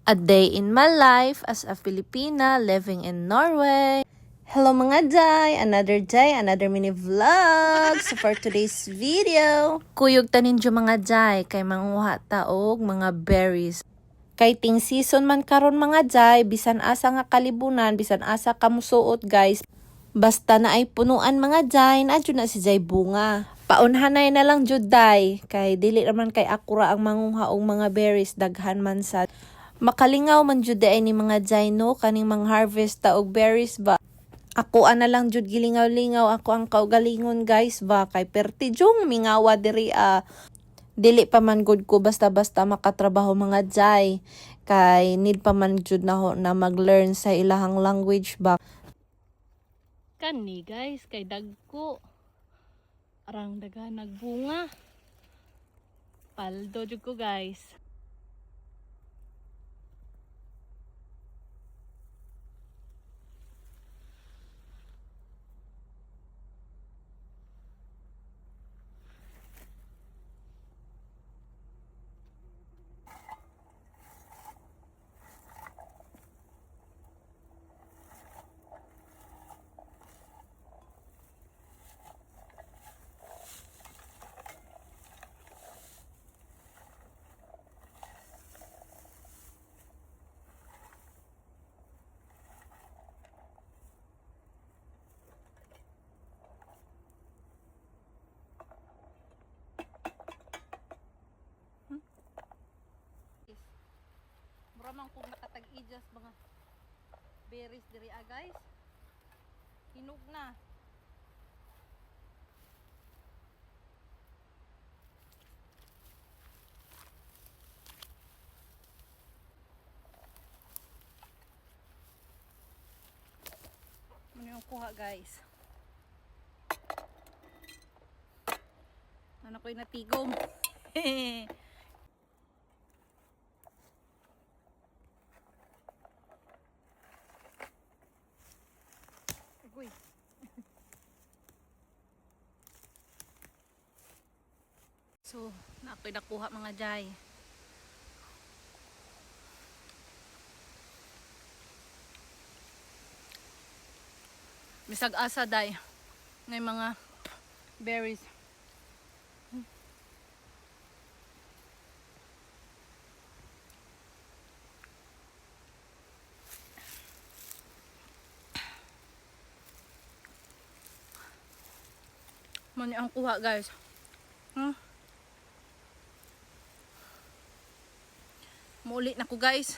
A day in my life as a Filipina living in Norway. Hello mga day! Another day, another mini vlog. So for today's video, kuyog tanin jo mga day kay manguha taog mga berries. Kay ting season man karon mga day, bisan asa nga kalibunan, bisan asa kamusuot guys. Basta na ay punuan mga day, na na si jay bunga. Paunhanay na lang jud day, kay dili naman kay akura ang manguha og mga berries, daghan man sa makalingaw man jud ay ni mga dino kaning mga harvest ta og berries ba. Ako ana lang jud gilingaw-lingaw ako ang kaugalingon guys ba kay perti jung mingawa diri dili pa man good ko basta-basta makatrabaho mga jay kay need pa man jud na mag-learn sa ilahang language ba. Kani guys kay dagko arang daga nagbunga paldo jud ko guys. Mura man kung nakatag-ijas mga berries diri guys. Hinog na. Ano yung kuha guys? Ano ko'y natigom? Uy. So, nako'y nakuha mga jay. Bisag asa day ngay mga berries. Mani ang kuha guys. Muli na ko guys.